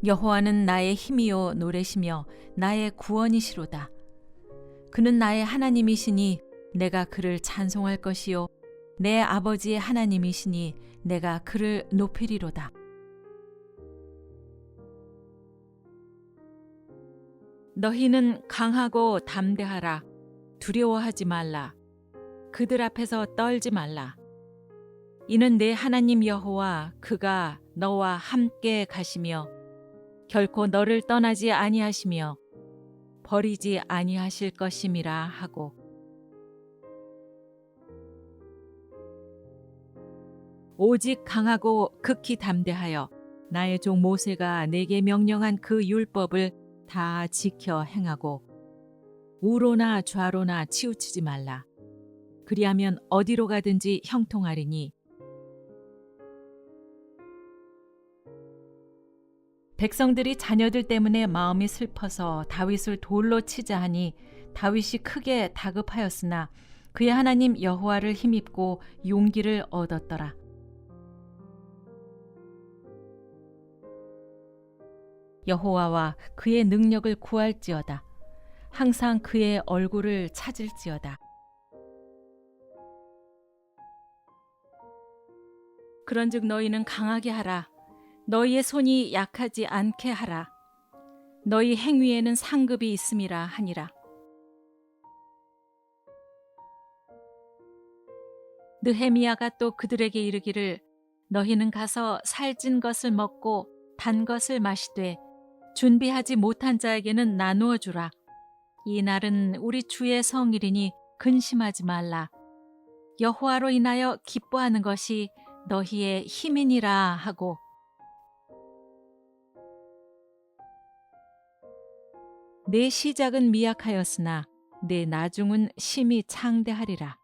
여호와는 나의 힘이요 노래시며 나의 구원이시로다. 그는 나의 하나님이시니 내가 그를 찬송할 것이요 내 아버지의 하나님이시니 내가 그를 높이리로다. 너희는 강하고 담대하라. 두려워하지 말라. 그들 앞에서 떨지 말라. 이는 내 하나님 여호와 그가 너와 함께 가시며 결코 너를 떠나지 아니하시며 버리지 아니하실 것임이라 하고, 오직 강하고 극히 담대하여 나의 종 모세가 내게 명령한 그 율법을 다 지켜 행하고 우로나 좌로나 치우치지 말라. 그리하면 어디로 가든지 형통하리니 백성들이 자녀들 때문에 마음이 슬퍼서 다윗을 돌로 치자 하니 다윗이 크게 다급하였으나 그의 하나님 여호와를 힘입고 용기를 얻었더라. 여호와와 그의 능력을 구할지어다. 항상 그의 얼굴을 찾을지어다. 그런즉 너희는 강하게 하라. 너희의 손이 약하지 않게 하라. 너희 행위에는 상급이 있음이라 하니라. 느헤미야가 또 그들에게 이르기를 너희는 가서 살찐 것을 먹고 단 것을 마시되 준비하지 못한 자에게는 나누어 주라. 이 날은 우리 주의 성일이니 근심하지 말라. 여호와로 인하여 기뻐하는 것이 너희의 힘이니라 하고, 내 시작은 미약하였으나 내 나중은 심히 창대하리라.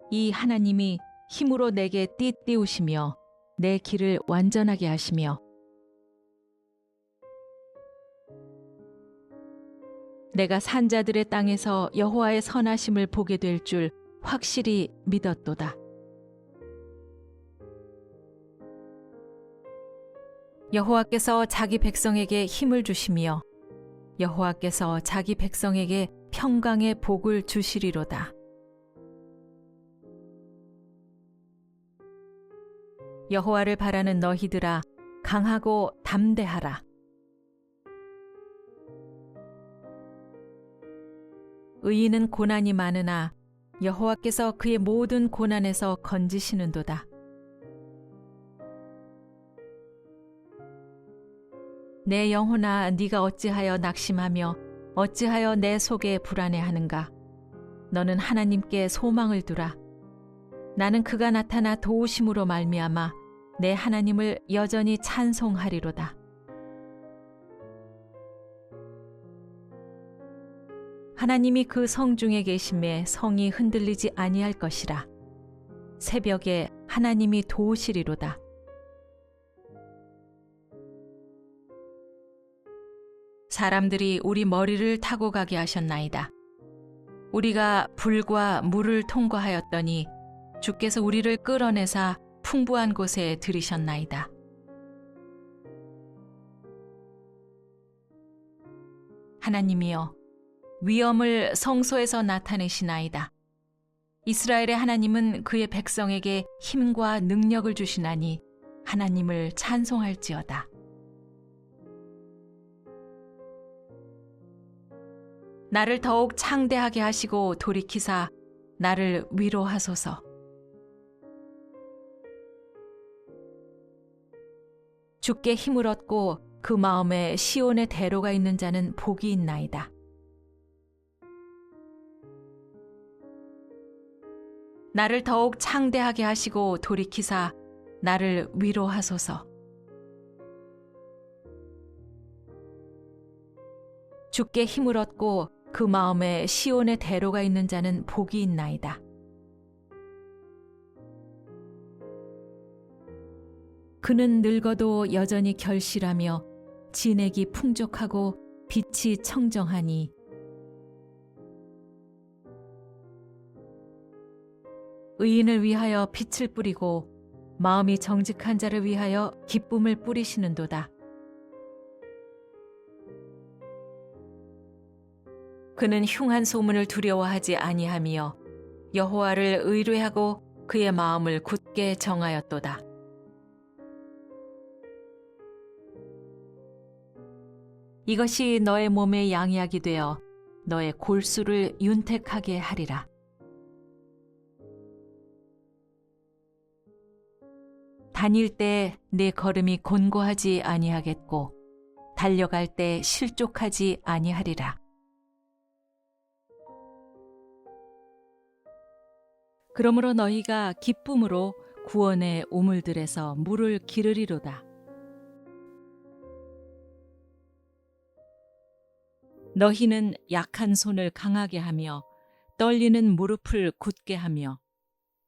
이 하나님이 힘으로 내게 띠띠우시며 내 길을 완전하게 하시며 내가 산자들의 땅에서 여호와의 선하심을 보게 될 줄 확실히 믿었도다. 여호와께서 자기 백성에게 힘을 주시며 여호와께서 자기 백성에게 평강의 복을 주시리로다. 여호와를 바라는 너희들아, 강하고 담대하라. 의인은 고난이 많으나 여호와께서 그의 모든 고난에서 건지시는도다. 내 영혼아, 네가 어찌하여 낙심하며 어찌하여 내 속에 불안해하는가? 너는 하나님께 소망을 두라. 나는 그가 나타나 도우심으로 말미암아 내 하나님을 여전히 찬송하리로다. 하나님이 그 성중에 계심에 성이 흔들리지 아니할 것이라. 새벽에 하나님이 도우시리로다. 사람들이 우리 머리를 타고 가게 하셨나이다. 우리가 불과 물을 통과하였더니 주께서 우리를 끌어내사 풍부한 곳에 들이셨나이다. 하나님이여, 위엄을 성소에서 나타내시나이다. 이스라엘의 하나님은 그의 백성에게 힘과 능력을 주시나니 하나님을 찬송할지어다. 나를 더욱 창대하게 하시고 돌이키사 나를 위로하소서. 주께 힘을 얻고 그 마음에 시온의 대로가 있는 자는 복이 있나이다. 나를 더욱 창대하게 하시고 돌이키사 나를 위로하소서. 주께 힘을 얻고 그 마음에 시온의 대로가 있는 자는 복이 있나이다. 그는 늙어도 여전히 결실하며 진액이 풍족하고 빛이 청정하니 의인을 위하여 빛을 뿌리고 마음이 정직한 자를 위하여 기쁨을 뿌리시는도다. 그는 흉한 소문을 두려워하지 아니하며 여호와를 의뢰하고 그의 마음을 굳게 정하였도다. 이것이 너의 몸에 양약이 되어 너의 골수를 윤택하게 하리라. 다닐 때 내 걸음이 곤고하지 아니하겠고 달려갈 때 실족하지 아니하리라. 그러므로 너희가 기쁨으로 구원의 우물들에서 물을 기르리로다. 너희는 약한 손을 강하게 하며 떨리는 무릎을 굳게 하며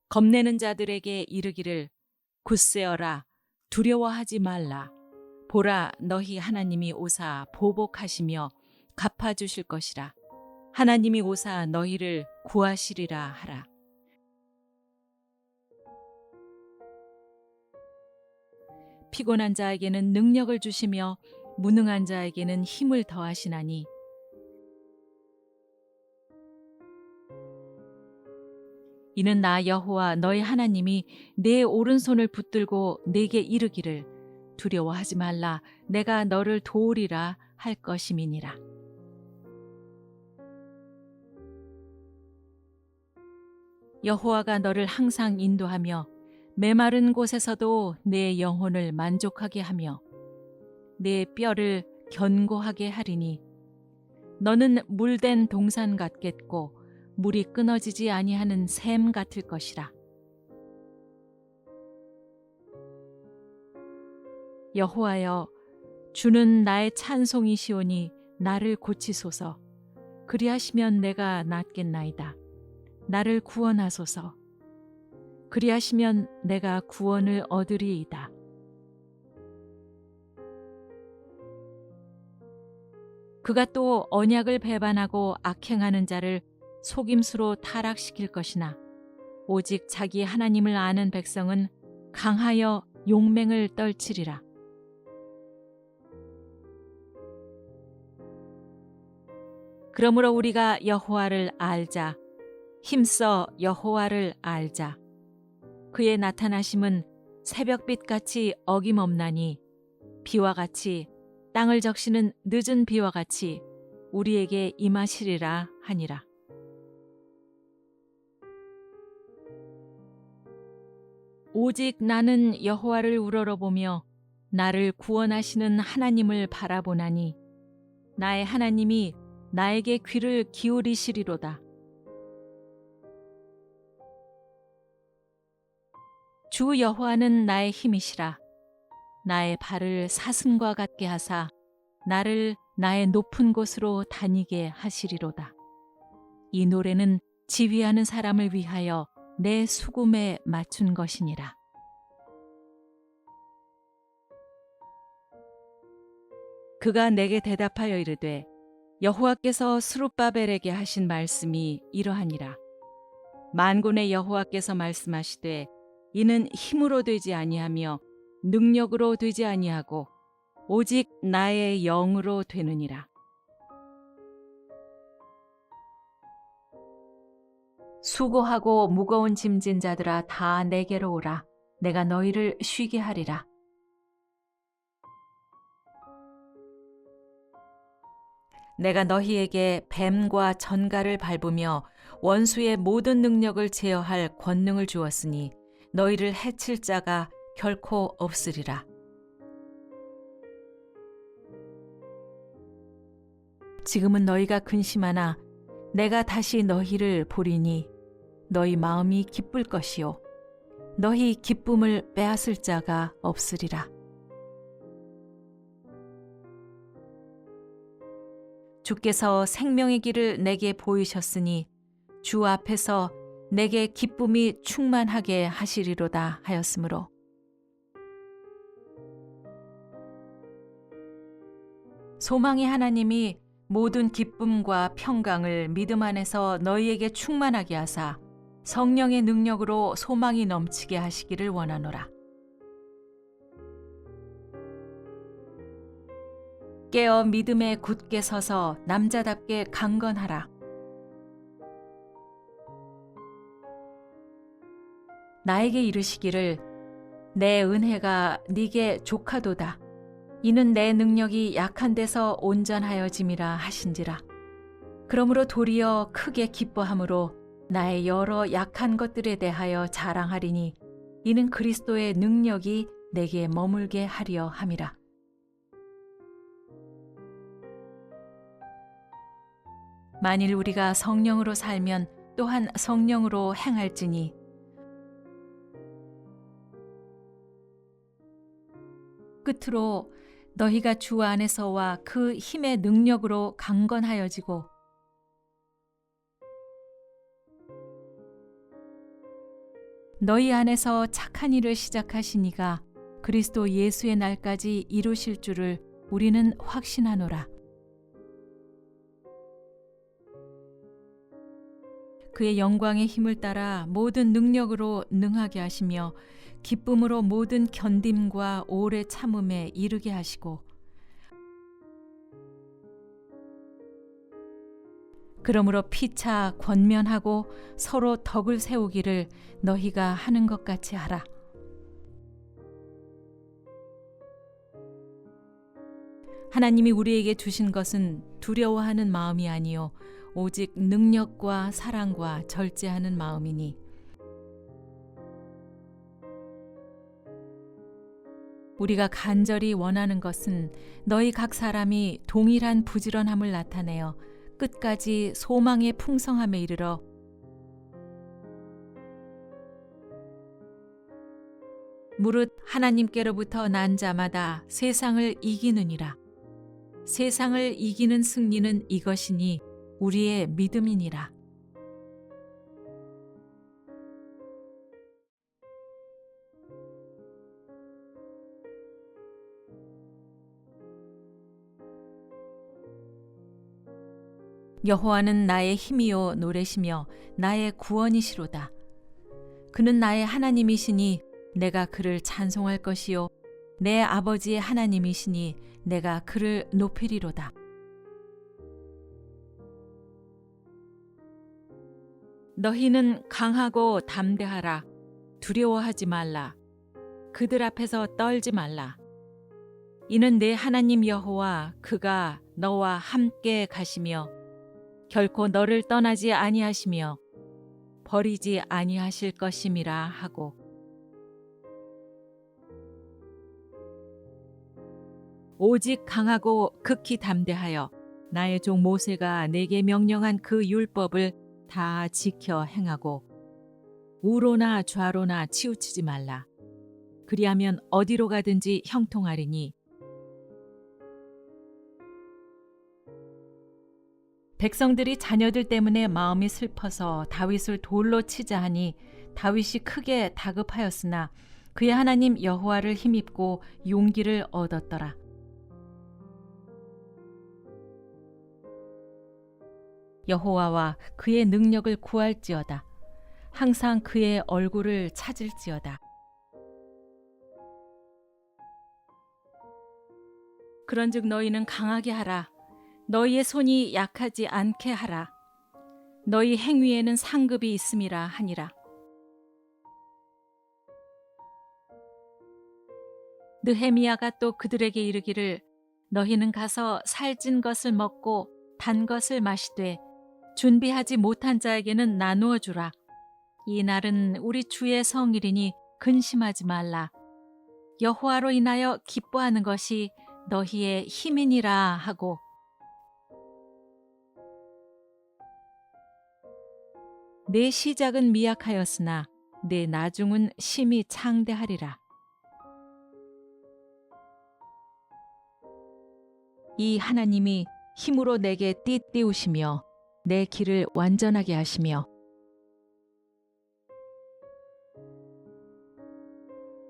겁내는 자들에게 이르기를 굳세어라, 두려워하지 말라. 보라, 너희 하나님이 오사 보복하시며 갚아주실 것이라. 하나님이 오사 너희를 구하시리라 하라. 피곤한 자에게는 능력을 주시며 무능한 자에게는 힘을 더하시나니 이는 나 여호와 너희 하나님이 내 오른손을 붙들고 내게 이르기를 두려워하지 말라, 내가 너를 도우리라 할 것임이니라. 여호와가 너를 항상 인도하며 메마른 곳에서도 내 영혼을 만족하게 하며 내 뼈를 견고하게 하리니 너는 물된 동산 같겠고 물이 끊어지지 아니하는 샘 같을 것이라. 여호와여, 주는 나의 찬송이시오니 나를 고치소서. 그리하시면 내가 낫겠나이다. 나를 구원하소서. 그리하시면 내가 구원을 얻으리이다. 그가 또 언약을 배반하고 악행하는 자를 속임수로 타락시킬 것이나 오직 자기 하나님을 아는 백성은 강하여 용맹을 떨치리라. 그러므로 우리가 여호와를 알자. 힘써 여호와를 알자. 그의 나타나심은 새벽빛같이 어김없나니 비와 같이 땅을 적시는 늦은 비와 같이 우리에게 임하시리라 하니라. 오직 나는 여호와를 우러러보며 나를 구원하시는 하나님을 바라보나니 나의 하나님이 나에게 귀를 기울이시리로다. 주 여호와는 나의 힘이시라. 나의 발을 사슴과 같게 하사 나를 나의 높은 곳으로 다니게 하시리로다. 이 노래는 지휘하는 사람을 위하여 내 수금에 맞춘 것이니라. 그가 내게 대답하여 이르되 여호와께서 스룹바벨에게 하신 말씀이 이러하니라. 만군의 여호와께서 말씀하시되 이는 힘으로 되지 아니하며 능력으로 되지 아니하고 오직 나의 영으로 되느니라. 수고하고 무거운 짐진 자들아 다 내게로 오라. 내가 너희를 쉬게 하리라. 내가 너희에게 뱀과 전갈을 밟으며 원수의 모든 능력을 제어할 권능을 주었으니 너희를 해칠 자가 결코 없으리라. 지금은 너희가 근심하나 내가 다시 너희를 보리니 너희 마음이 기쁠 것이요 너희 기쁨을 빼앗을 자가 없으리라. 주께서 생명의 길을 내게 보이셨으니 주 앞에서 내게 기쁨이 충만하게 하시리로다 하였으므로 소망의 하나님이 모든 기쁨과 평강을 믿음 안에서 너희에게 충만하게 하사 성령의 능력으로 소망이 넘치게 하시기를 원하노라. 깨어 믿음에 굳게 서서 남자답게 강건하라. 나에게 이르시기를 내 은혜가 네게 족하도다. 이는 내 능력이 약한 데서 온전하여짐이라 하신지라. 그러므로 도리어 크게 기뻐함으로 나의 여러 약한 것들에 대하여 자랑하리니 이는 그리스도의 능력이 내게 머물게 하려 함이라. 만일 우리가 성령으로 살면 또한 성령으로 행할지니 끝으로 너희가 주 안에서와 그 힘의 능력으로 강건하여지고 너희 안에서 착한 일을 시작하시니가 그리스도 예수의 날까지 이루실 줄을 우리는 확신하노라. 그의 영광의 힘을 따라 모든 능력으로 능하게 하시며 기쁨으로 모든 견딤과 오래 참음에 이르게 하시고 그러므로 피차 권면하고 서로 덕을 세우기를 너희가 하는 것 같이 하라. 하나님이 우리에게 주신 것은 두려워하는 마음이 아니요 오직 능력과 사랑과 절제하는 마음이니 우리가 간절히 원하는 것은 너희 각 사람이 동일한 부지런함을 나타내어 끝까지 소망의 풍성함에 이르러 무릇 하나님께로부터 난 자마다 세상을 이기느니라. 세상을 이기는 승리는 이것이니 우리의 믿음이니라. 여호와는 나의 힘이요 노래시며 나의 구원이시로다. 그는 나의 하나님이시니 내가 그를 찬송할 것이요 내 아버지의 하나님이시니 내가 그를 높이리로다. 너희는 강하고 담대하라. 두려워하지 말라. 그들 앞에서 떨지 말라. 이는 내 하나님 여호와 그가 너와 함께 가시며 결코 너를 떠나지 아니하시며 버리지 아니하실 것임이라 하고 오직 강하고 극히 담대하여 나의 종 모세가 내게 명령한 그 율법을 다 지켜 행하고 우로나 좌로나 치우치지 말라. 그리하면 어디로 가든지 형통하리니 백성들이 자녀들 때문에 마음이 슬퍼서 다윗을 돌로 치자 하니 다윗이 크게 다급하였으나 그의 하나님 여호와를 힘입고 용기를 얻었더라. 여호와와 그의 능력을 구할지어다. 항상 그의 얼굴을 찾을지어다. 그런즉 너희는 강하게 하라. 너희의 손이 약하지 않게 하라. 너희 행위에는 상급이 있음이라 하니라. 느헤미야가 또 그들에게 이르기를 너희는 가서 살찐 것을 먹고 단 것을 마시되 준비하지 못한 자에게는 나누어 주라. 이 날은 우리 주의 성일이니 근심하지 말라. 여호와로 인하여 기뻐하는 것이 너희의 힘이니라 하고 내 시작은 미약하였으나 내 나중은 심히 창대하리라. 이 하나님이 힘으로 내게 띠띠우시며 내 길을 완전하게 하시며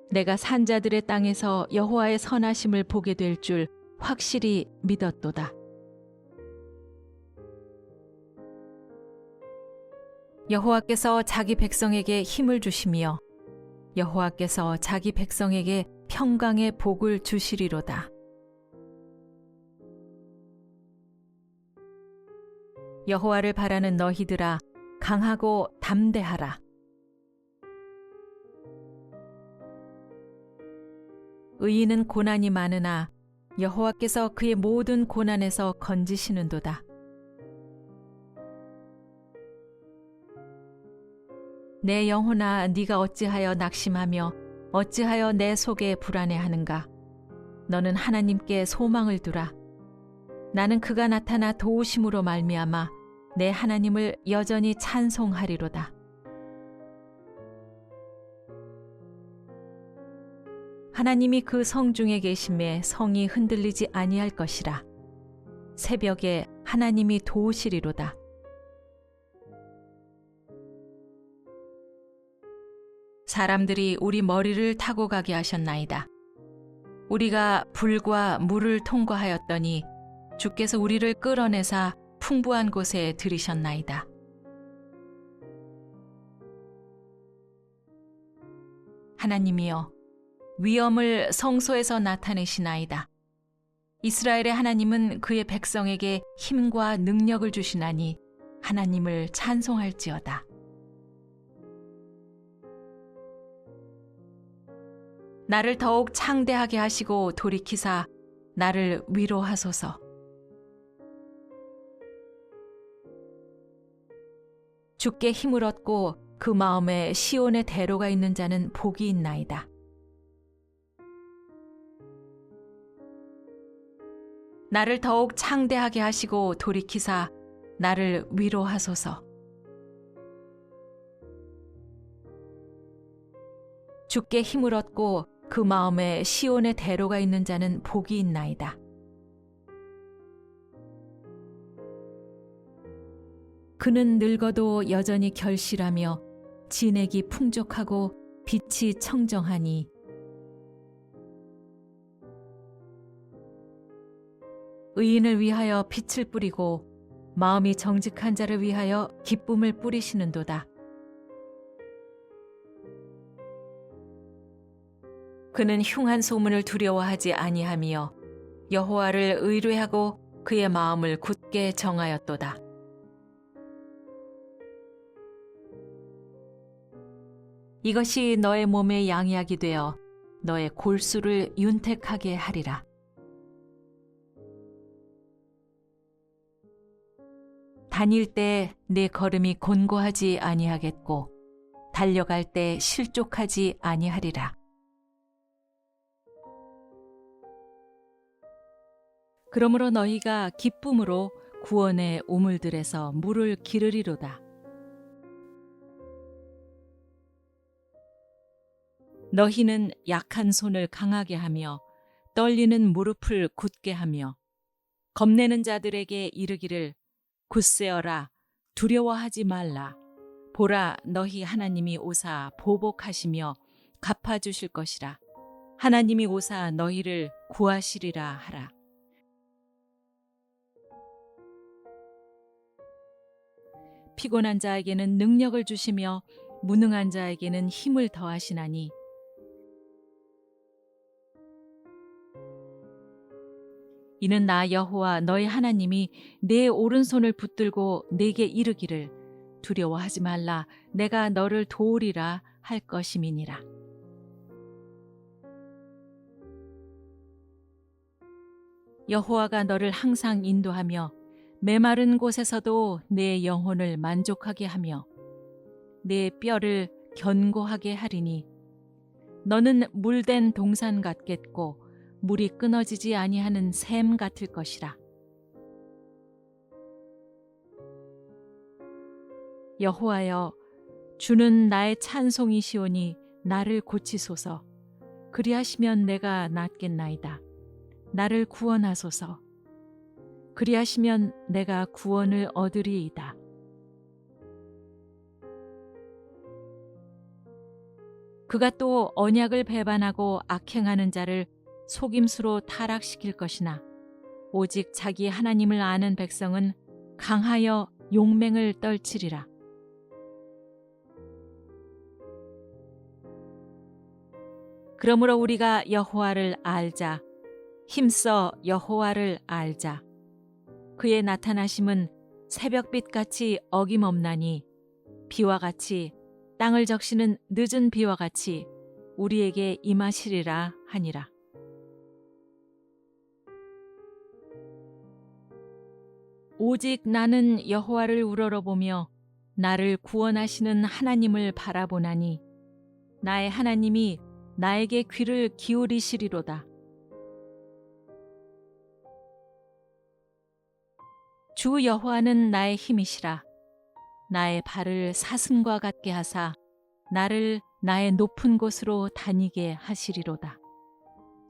내가 산자들의 땅에서 여호와의 선하심을 보게 될 줄 확실히 믿었도다. 여호와께서 자기 백성에게 힘을 주시며 여호와께서 자기 백성에게 평강의 복을 주시리로다. 여호와를 바라는 너희들아, 강하고 담대하라. 의인은 고난이 많으나 여호와께서 그의 모든 고난에서 건지시는도다. 내 영혼아, 네가 어찌하여 낙심하며 어찌하여 내 속에 불안해하는가? 너는 하나님께 소망을 두라. 나는 그가 나타나 도우심으로 말미암아 내 하나님을 여전히 찬송하리로다. 하나님이 그 성 중에 계심에 성이 흔들리지 아니할 것이라. 새벽에 하나님이 도우시리로다. 사람들이 우리 머리를 타고 가게 하셨나이다. 우리가 불과 물을 통과하였더니 주께서 우리를 끌어내사 풍부한 곳에 들이셨나이다. 하나님이여, 위엄을 성소에서 나타내시나이다. 이스라엘의 하나님은 그의 백성에게 힘과 능력을 주시나니 하나님을 찬송할지어다. 나를 더욱 창대하게 하시고 돌이키사 나를 위로하소서. 주께 힘을 얻고 그 마음에 시온의 대로가 있는 자는 복이 있나이다. 나를 더욱 창대하게 하시고 돌이키사 나를 위로하소서. 주께 힘을 얻고 그 마음에 시온의 대로가 있는 자는 복이 있나이다. 그는 늙어도 여전히 결실하며 진액이 풍족하고 빛이 청정하니 의인을 위하여 빛을 뿌리고 마음이 정직한 자를 위하여 기쁨을 뿌리시는도다. 그는 흉한 소문을 두려워하지 아니하며 여호와를 의뢰하고 그의 마음을 굳게 정하였도다. 이것이 너의 몸에 양약이 되어 너의 골수를 윤택하게 하리라. 다닐 때 내 걸음이 곤고하지 아니하겠고 달려갈 때 실족하지 아니하리라. 그러므로 너희가 기쁨으로 구원의 우물들에서 물을 기르리로다. 너희는 약한 손을 강하게 하며 떨리는 무릎을 굳게 하며 겁내는 자들에게 이르기를 굳세어라, 두려워하지 말라. 보라, 너희 하나님이 오사 보복하시며 갚아주실 것이라. 하나님이 오사 너희를 구하시리라 하라. 피곤한 자에게는 능력을 주시며 무능한 자에게는 힘을 더하시나니 이는 나 여호와 너희 하나님이 내 오른손을 붙들고 내게 이르기를 두려워하지 말라, 내가 너를 도우리라 할 것임이니라. 여호와가 너를 항상 인도하며 메마른 곳에서도 내 영혼을 만족하게 하며 내 뼈를 견고하게 하리니 너는 물된 동산 같겠고 물이 끊어지지 아니하는 샘 같을 것이라. 여호와여, 주는 나의 찬송이시오니 나를 고치소서. 그리하시면 내가 낫겠나이다. 나를 구원하소서. 그리하시면 내가 구원을 얻으리이다. 그가 또 언약을 배반하고 악행하는 자를 속임수로 타락시킬 것이나 오직 자기 하나님을 아는 백성은 강하여 용맹을 떨치리라. 그러므로 우리가 여호와를 알자. 힘써 여호와를 알자. 그의 나타나심은 새벽빛같이 어김없나니 비와 같이 땅을 적시는 늦은 비와 같이 우리에게 임하시리라 하니라. 오직 나는 여호와를 우러러보며 나를 구원하시는 하나님을 바라보나니 나의 하나님이 나에게 귀를 기울이시리로다. 주 여호와는 나의 힘이시라. 나의 발을 사슴과 같게 하사 나를 나의 높은 곳으로 다니게 하시리로다.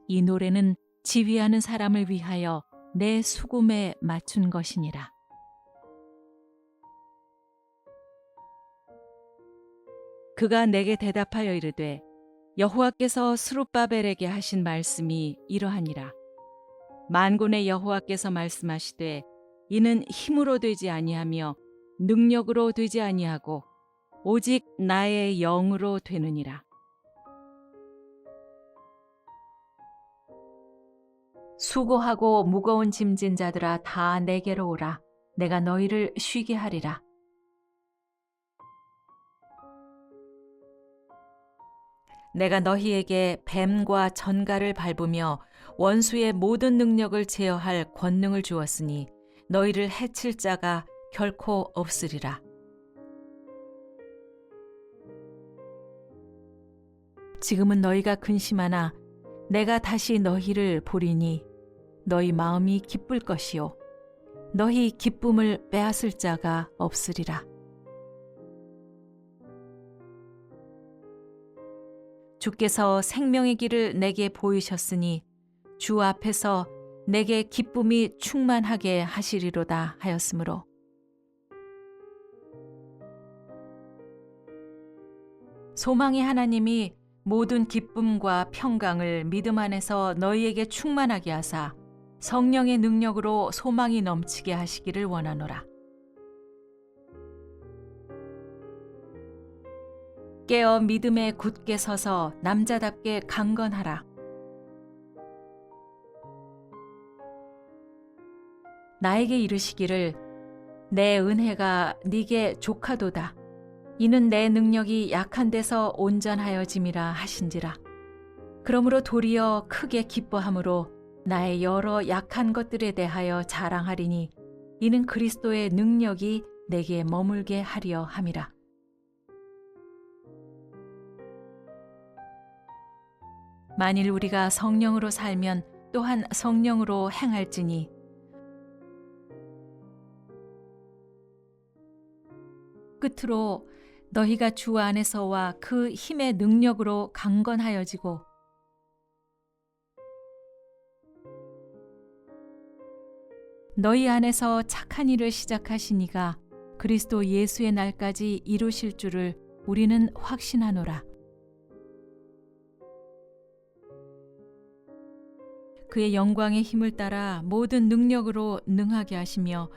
이 노래는 지휘하는 사람을 위하여 내 수금에 맞춘 것이니라. 그가 내게 대답하여 이르되 여호와께서 스룹바벨에게 하신 말씀이 이러하니라. 만군의 여호와께서 말씀하시되 이는 힘으로 되지 아니하며 능력으로 되지 아니하고 오직 나의 영으로 되느니라. 수고하고 무거운 짐진 자들아 다 내게로 오라. 내가 너희를 쉬게 하리라. 내가 너희에게 뱀과 전갈을 밟으며 원수의 모든 능력을 제어할 권능을 주었으니 너희를 해칠 자가 결코 없으리라. 지금은 너희가 근심하나 내가 다시 너희를 보리니 너희 마음이 기쁠 것이요 너희 기쁨을 빼앗을 자가 없으리라. 주께서 생명의 길을 내게 보이셨으니 주 앞에서 내게 기쁨이 충만하게 하시리로다 하였으므로 소망의 하나님이 모든 기쁨과 평강을 믿음 안에서 너희에게 충만하게 하사 성령의 능력으로 소망이 넘치게 하시기를 원하노라. 깨어 믿음에 굳게 서서 남자답게 강건하라. 나에게 이르시기를 내 은혜가 네게 족하도다. 이는 내 능력이 약한 데서 온전하여짐이라 하신지라. 그러므로 도리어 크게 기뻐함으로 나의 여러 약한 것들에 대하여 자랑하리니 이는 그리스도의 능력이 내게 머물게 하려 함이라. 만일 우리가 성령으로 살면 또한 성령으로 행할지니 끝으로 너희가 주 안에서와 그 힘의 능력으로 강건하여지고 너희 안에서 착한 일을 시작하시니가 그리스도 예수의 날까지 이루실 줄을 우리는 확신하노라. 그의 영광의 힘을 따라 모든 능력으로 능하게 하시며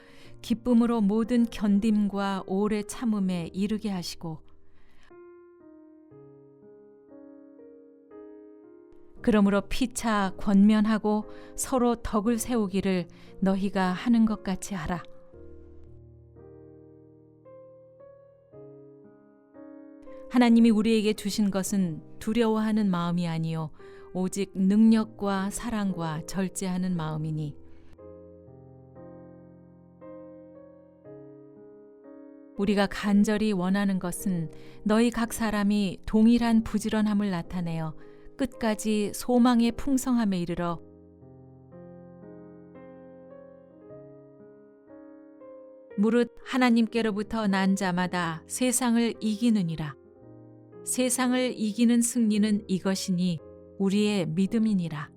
기쁨으로 모든 견딤과 오래 참음에 이르게 하시고 그러므로 피차 권면하고 서로 덕을 세우기를 너희가 하는 것 같이 하라. 하나님이 우리에게 주신 것은 두려워하는 마음이 아니요 오직 능력과 사랑과 절제하는 마음이니 우리가 간절히 원하는 것은 너희 각 사람이 동일한 부지런함을 나타내어 끝까지 소망의 풍성함에 이르러 무릇 하나님께로부터 난 자마다 세상을 이기느니라. 세상을 이기는 승리는 이것이니 우리의 믿음이니라.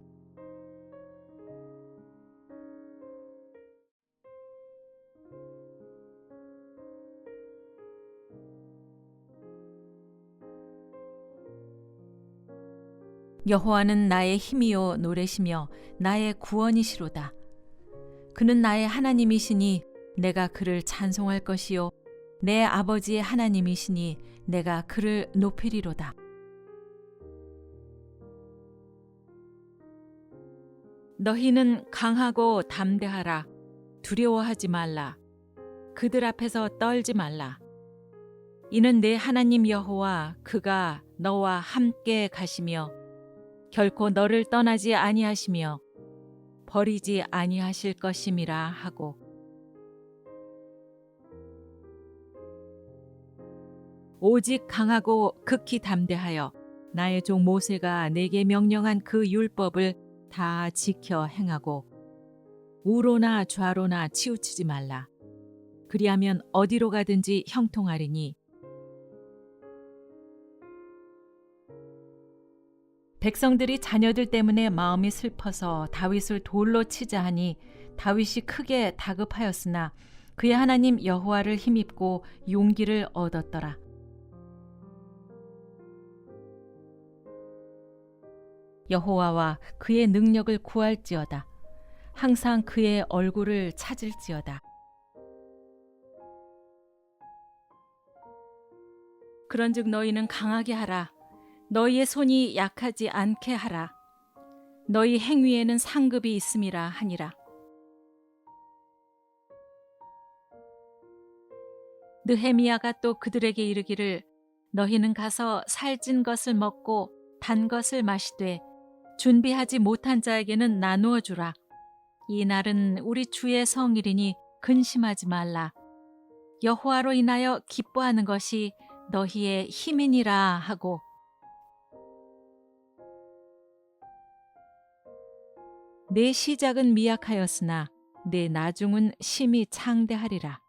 여호와는 나의 힘이요 노래시며 나의 구원이시로다. 그는 나의 하나님이시니 내가 그를 찬송할 것이요 내 아버지의 하나님이시니 내가 그를 높이리로다. 너희는 강하고 담대하라. 두려워하지 말라. 그들 앞에서 떨지 말라. 이는 내 하나님 여호와 그가 너와 함께 가시며 결코 너를 떠나지 아니하시며 버리지 아니하실 것임이라 하고, 오직 강하고 극히 담대하여 나의 종 모세가 내게 명령한 그 율법을 다 지켜 행하고 우로나 좌로나 치우치지 말라. 그리하면 어디로 가든지 형통하리니, 백성들이 자녀들 때문에 마음이 슬퍼서 다윗을 돌로 치자 하니 다윗이 크게 다급하였으나 그의 하나님 여호와를 힘입고 용기를 얻었더라. 여호와와 그의 능력을 구할지어다. 항상 그의 얼굴을 찾을지어다. 그런즉 너희는 강하게 하라. 너희의 손이 약하지 않게 하라. 너희 행위에는 상급이 있음이라 하니라. 느헤미야가 또 그들에게 이르기를, 너희는 가서 살찐 것을 먹고 단 것을 마시되 준비하지 못한 자에게는 나누어 주라. 이 날은 우리 주의 성일이니 근심하지 말라. 여호와로 인하여 기뻐하는 것이 너희의 힘이니라 하고, 내 시작은 미약하였으나 내 나중은 심히 창대하리라.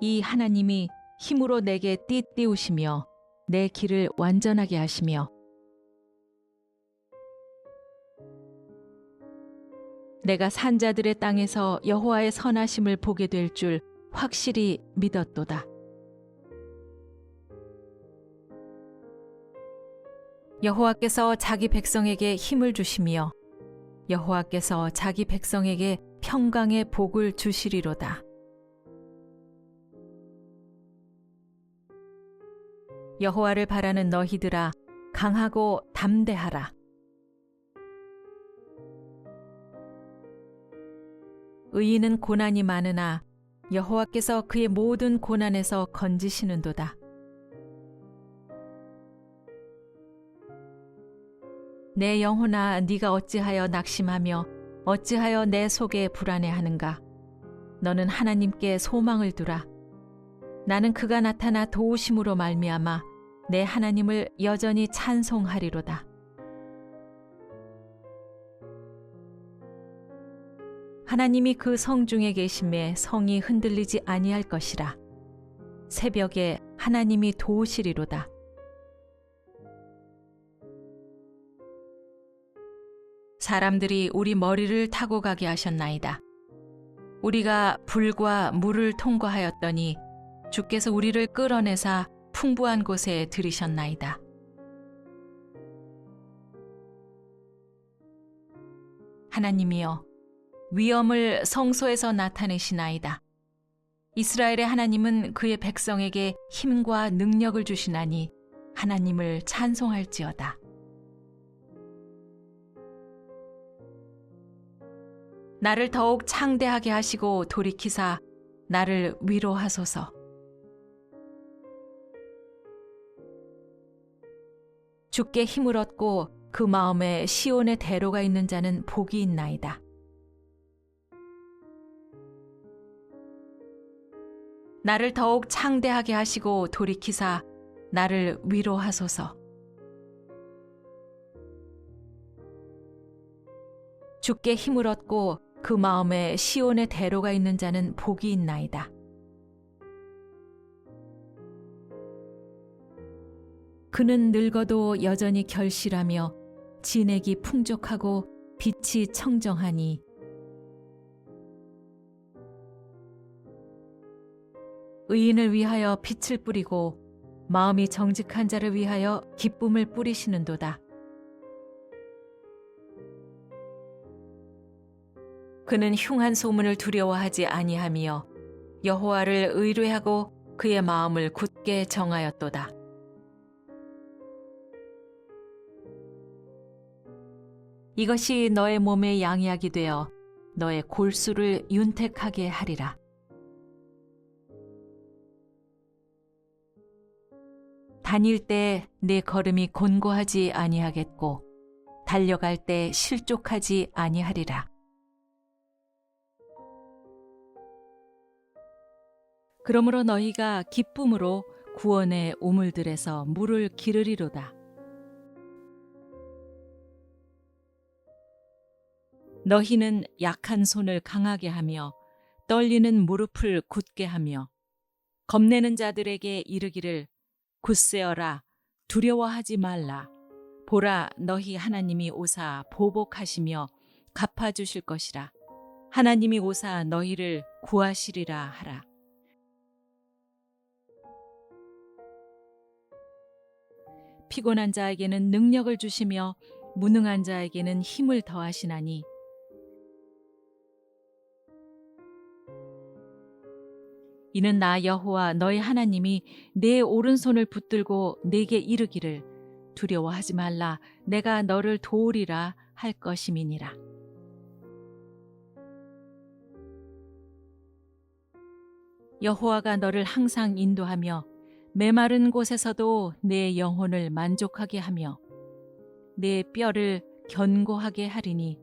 이 하나님이 힘으로 내게 띠띠우시며 내 길을 완전하게 하시며 내가 산자들의 땅에서 여호와의 선하심을 보게 될 줄 확실히 믿었도다. 여호와께서 자기 백성에게 힘을 주시며 여호와께서 자기 백성에게 평강의 복을 주시리로다. 여호와를 바라는 너희들아, 강하고 담대하라. 의인은 고난이 많으나 여호와께서 그의 모든 고난에서 건지시는도다. 내 영혼아, 네가 어찌하여 낙심하며 어찌하여 내 속에 불안해하는가? 너는 하나님께 소망을 두라. 나는 그가 나타나 도우심으로 말미암아 내 하나님을 여전히 찬송하리로다. 하나님이 그 성중에 계심에 성이 흔들리지 아니할 것이라. 새벽에 하나님이 도우시리로다. 사람들이 우리 머리를 타고 가게 하셨나이다. 우리가 불과 물을 통과하였더니 주께서 우리를 끌어내사 풍부한 곳에 들이셨나이다. 하나님이여, 위엄을 성소에서 나타내시나이다. 이스라엘의 하나님은 그의 백성에게 힘과 능력을 주시나니 하나님을 찬송할지어다. 나를 더욱 창대하게 하시고 돌이키사 나를 위로하소서. 주께 힘을 얻고 그 마음에 시온의 대로가 있는 자는 복이 있나이다. 나를 더욱 창대하게 하시고 돌이키사 나를 위로하소서. 주께 힘을 얻고 그 마음에 시온의 대로가 있는 자는 복이 있나이다. 그는 늙어도 여전히 결실하며 진액이 풍족하고 빛이 청정하니 의인을 위하여 빛을 뿌리고 마음이 정직한 자를 위하여 기쁨을 뿌리시는도다. 그는 흉한 소문을 두려워하지 아니하며 여호와를 의뢰하고 그의 마음을 굳게 정하였도다. 이것이 너의 몸에 양약이 되어 너의 골수를 윤택하게 하리라. 다닐 때 내 걸음이 곤고하지 아니하겠고 달려갈 때 실족하지 아니하리라. 그러므로 너희가 기쁨으로 구원의 우물들에서 물을 기르리로다. 너희는 약한 손을 강하게 하며 떨리는 무릎을 굳게 하며 겁내는 자들에게 이르기를 굳세어라 두려워하지 말라. 보라 너희 하나님이 오사 보복하시며 갚아주실 것이라. 하나님이 오사 너희를 구하시리라 하라. 피곤한 자에게는 능력을 주시며 무능한 자에게는 힘을 더하시나니 이는 나 여호와 너희 하나님이 내 오른손을 붙들고 내게 이르기를 두려워하지 말라 내가 너를 도우리라 할 것임이니라. 여호와가 너를 항상 인도하며 메마른 곳에서도 내 영혼을 만족하게 하며 내 뼈를 견고하게 하리니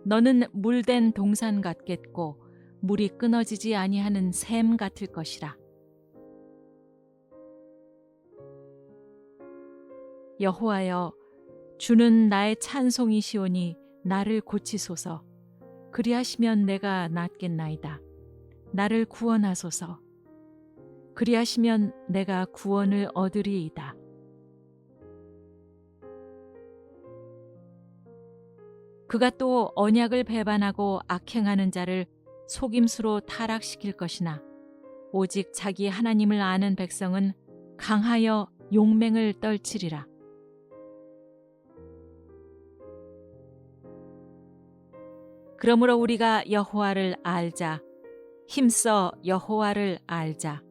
너는 물된 동산 같겠고 물이 끊어지지 아니하는 샘 같을 것이라. 여호와여 주는 나의 찬송이시오니 나를 고치소서. 그리하시면 내가 낫겠나이다. 나를 구원하소서. 그리하시면 내가 구원을 얻으리이다. 그가 또 언약을 배반하고 악행하는 자를 속임수로 타락시킬 것이나 오직 자기 하나님을 아는 백성은 강하여 용맹을 떨치리라. 그러므로 우리가 여호와를 알자. 힘써 여호와를 알자.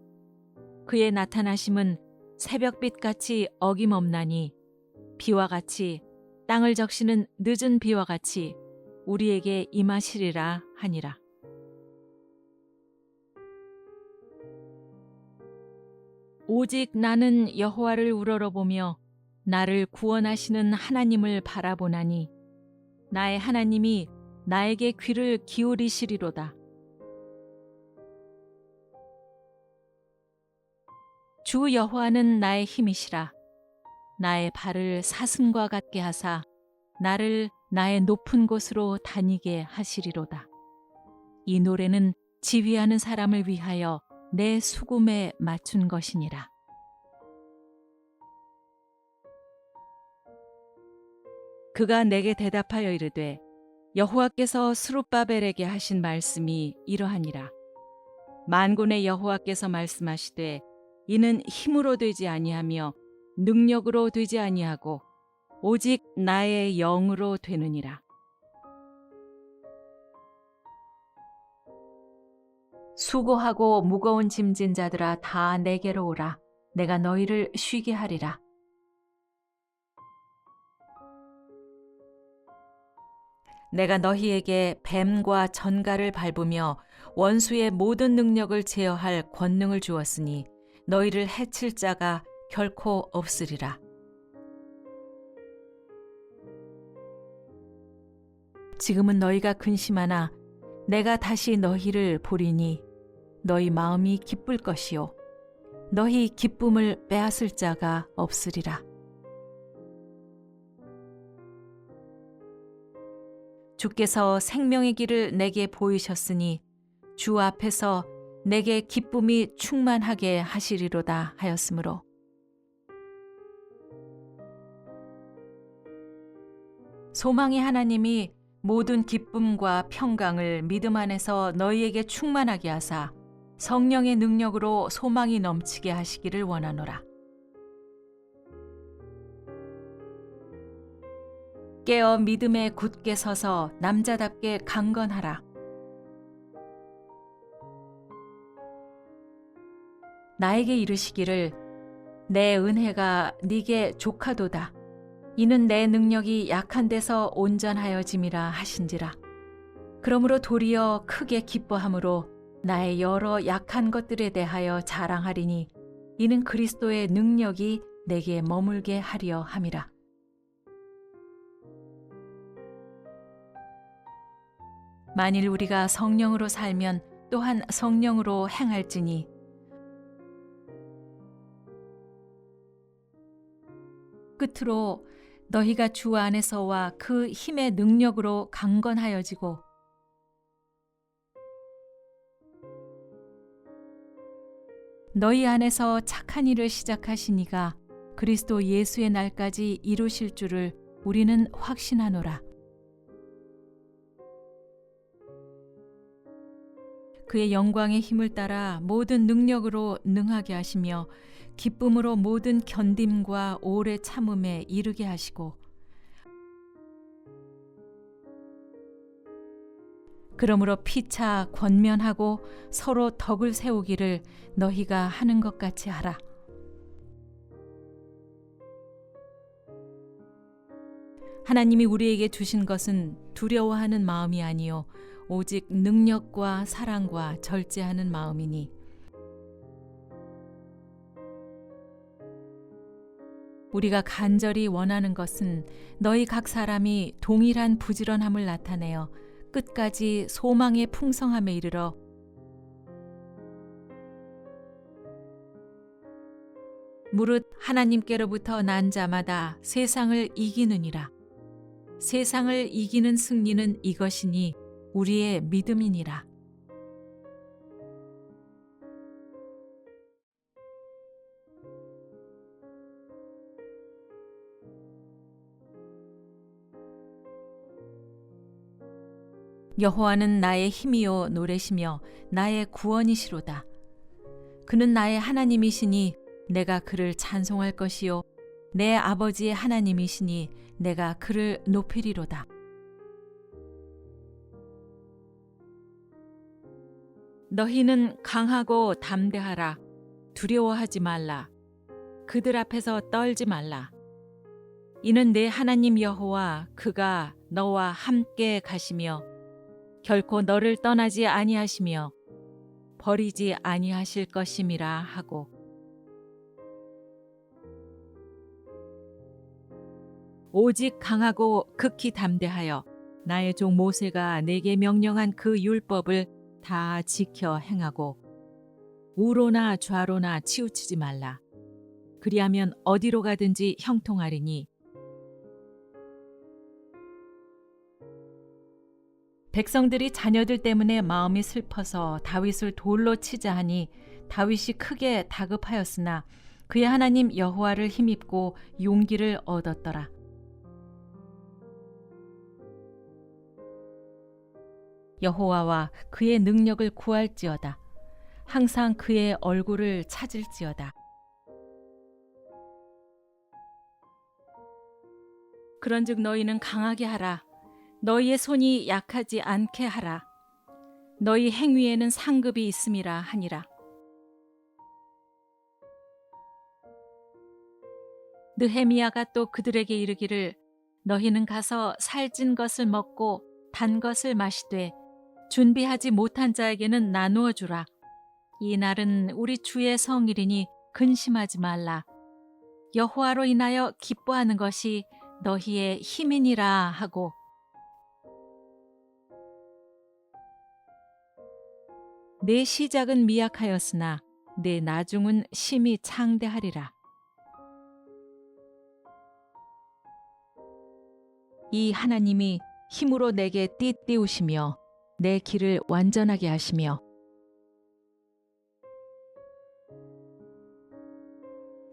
그의 나타나심은 새벽빛같이 어김없나니 비와 같이 땅을 적시는 늦은 비와 같이 우리에게 임하시리라 하니라. 오직 나는 여호와를 우러러보며 나를 구원하시는 하나님을 바라보나니 나의 하나님이 나에게 귀를 기울이시리로다. 주 여호와는 나의 힘이시라. 나의 발을 사슴과 같게 하사 나를 나의 높은 곳으로 다니게 하시리로다. 이 노래는 지휘하는 사람을 위하여 내 수금에 맞춘 것이니라. 그가 내게 대답하여 이르되 여호와께서 스룹바벨에게 하신 말씀이 이러하니라. 만군의 여호와께서 말씀하시되 이는 힘으로 되지 아니하며 능력으로 되지 아니하고 오직 나의 영으로 되느니라. 수고하고 무거운 짐진 자들아 다 내게로 오라. 내가 너희를 쉬게 하리라. 내가 너희에게 뱀과 전갈을 밟으며 원수의 모든 능력을 제어할 권능을 주었으니 너희를 해칠 자가 결코 없으리라. 지금은 너희가 근심하나 내가 다시 너희를 보리니 너희 마음이 기쁠 것이요 너희 기쁨을 빼앗을 자가 없으리라. 주께서 생명의 길을 내게 보이셨으니 주 앞에서 내게 기쁨이 충만하게 하시리로다 하였으므로 소망의 하나님이 모든 기쁨과 평강을 믿음 안에서 너희에게 충만하게 하사 성령의 능력으로 소망이 넘치게 하시기를 원하노라. 깨어 믿음에 굳게 서서 남자답게 강건하라. 나에게 이르시기를 내 은혜가 네게 족하도다. 이는 내 능력이 약한 데서 온전하여짐이라 하신지라. 그러므로 도리어 크게 기뻐함으로 나의 여러 약한 것들에 대하여 자랑하리니 이는 그리스도의 능력이 내게 머물게 하려 함이라. 만일 우리가 성령으로 살면 또한 성령으로 행할지니 끝으로 너희가 주 안에서와 그 힘의 능력으로 강건하여지고 너희 안에서 착한 일을 시작하시니가 그리스도 예수의 날까지 이루실 줄을 우리는 확신하노라. 그의 영광의 힘을 따라 모든 능력으로 능하게 하시며 기쁨으로 모든 견딤과 오래 참음에 이르게 하시고 그러므로 피차 권면하고 서로 덕을 세우기를 너희가 하는 것 같이 하라. 하나님이 우리에게 주신 것은 두려워하는 마음이 아니요 오직 능력과 사랑과 절제하는 마음이니 우리가 간절히 원하는 것은 너희 각 사람이 동일한 부지런함을 나타내어 끝까지 소망의 풍성함에 이르러 무릇 하나님께로부터 난 자마다 세상을 이기느니라. 세상을 이기는 승리는 이것이니 우리의 믿음이니라. 여호와는 나의 힘이요 노래시며 나의 구원이시로다. 그는 나의 하나님이시니 내가 그를 찬송할 것이요 내 아버지의 하나님이시니 내가 그를 높이리로다. 너희는 강하고 담대하라. 두려워하지 말라. 그들 앞에서 떨지 말라. 이는 내 하나님 여호와 그가 너와 함께 가시며 결코 너를 떠나지 아니하시며 버리지 아니하실 것임이라 하고 오직 강하고 극히 담대하여 나의 종 모세가 내게 명령한 그 율법을 다 지켜 행하고 우로나 좌로나 치우치지 말라. 그리하면 어디로 가든지 형통하리니 백성들이 자녀들 때문에 마음이 슬퍼서 다윗을 돌로 치자 하니 다윗이 크게 다급하였으나 그의 하나님 여호와를 힘입고 용기를 얻었더라. 여호와와 그의 능력을 구할지어다. 항상 그의 얼굴을 찾을지어다. 그런즉 너희는 강하게 하라. 너희의 손이 약하지 않게 하라. 너희 행위에는 상급이 있음이라 하니라. 느헤미야가 또 그들에게 이르기를 너희는 가서 살찐 것을 먹고 단 것을 마시되 준비하지 못한 자에게는 나누어 주라. 이 날은 우리 주의 성일이니 근심하지 말라. 여호와로 인하여 기뻐하는 것이 너희의 힘이니라 하고 내 시작은 미약하였으나 내 나중은 심히 창대하리라. 이 하나님이 힘으로 내게 띠띠우시며 내 길을 완전하게 하시며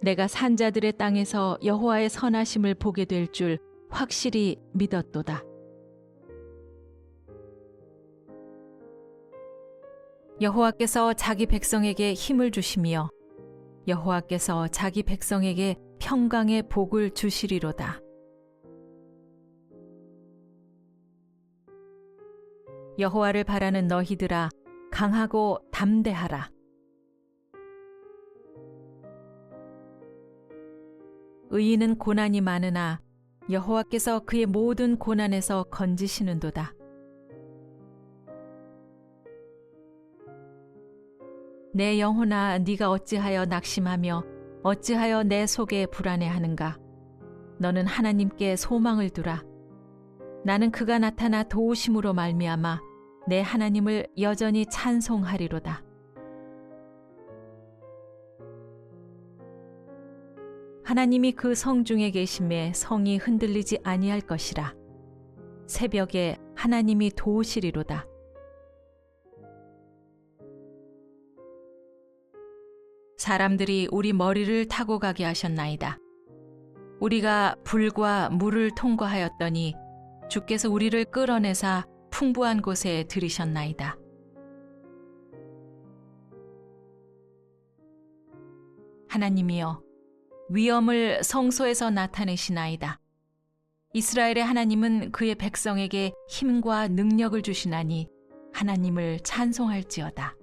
내가 산자들의 땅에서 여호와의 선하심을 보게 될 줄 확실히 믿었도다. 여호와께서 자기 백성에게 힘을 주시며 여호와께서 자기 백성에게 평강의 복을 주시리로다. 여호와를 바라는 너희들아 강하고 담대하라. 의인은 고난이 많으나 여호와께서 그의 모든 고난에서 건지시는도다. 내 영혼아, 네가 어찌하여 낙심하며 어찌하여 내 속에 불안해하는가? 너는 하나님께 소망을 두라. 나는 그가 나타나 도우심으로 말미암아 내 하나님을 여전히 찬송하리로다. 하나님이 그 성 중에 계심에 성이 흔들리지 아니할 것이라. 새벽에 하나님이 도우시리로다. 사람들이 우리 머리를 타고 가게 하셨나이다. 우리가 불과 물을 통과하였더니 주께서 우리를 끌어내사 풍부한 곳에 들이셨나이다. 하나님이여, 위엄을 성소에서 나타내시나이다. 이스라엘의 하나님은 그의 백성에게 힘과 능력을 주시나니 하나님을 찬송할지어다.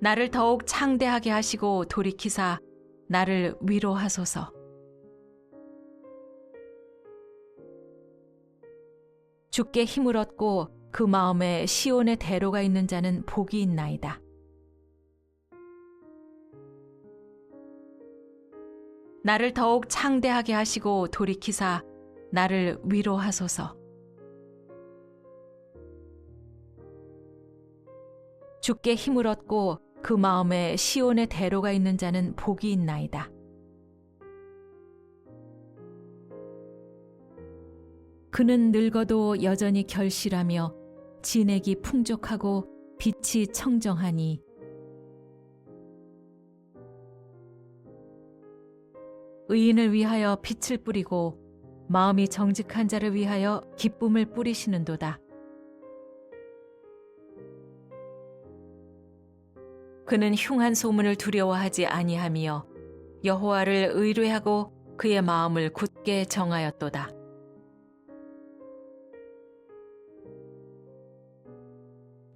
나를 더욱 창대하게 하시고 돌이키사 나를 위로하소서. 주께 힘을 얻고 그 마음에 시온의 대로가 있는 자는 복이 있나이다. 나를 더욱 창대하게 하시고 돌이키사 나를 위로하소서. 주께 힘을 얻고 그 마음에 시온의 대로가 있는 자는 복이 있나이다. 그는 늙어도 여전히 결실하며 진액이 풍족하고 빛이 청정하니 의인을 위하여 빛을 뿌리고 마음이 정직한 자를 위하여 기쁨을 뿌리시는도다. 그는 흉한 소문을 두려워하지 아니하며 여호와를 의뢰하고 그의 마음을 굳게 정하였도다.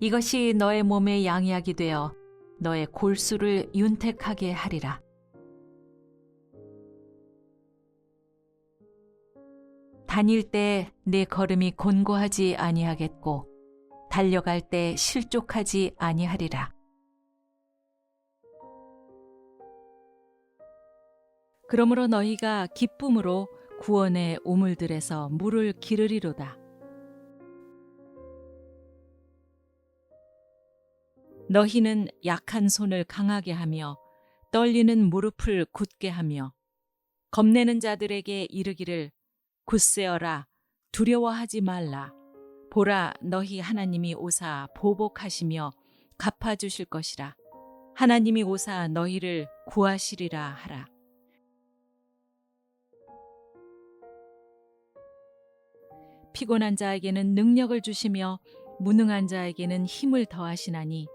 이것이 너의 몸에 양약이 되어 너의 골수를 윤택하게 하리라. 다닐 때 내 걸음이 곤고하지 아니하겠고 달려갈 때 실족하지 아니하리라. 그러므로 너희가 기쁨으로 구원의 우물들에서 물을 기르리로다. 너희는 약한 손을 강하게 하며 떨리는 무릎을 굳게 하며 겁내는 자들에게 이르기를 굳세어라, 두려워하지 말라. 보라, 너희 하나님이 오사 보복하시며 갚아주실 것이라. 하나님이 오사 너희를 구하시리라 하라. 피곤한 자에게는 능력을 주시며 무능한 자에게는 힘을 더하시나니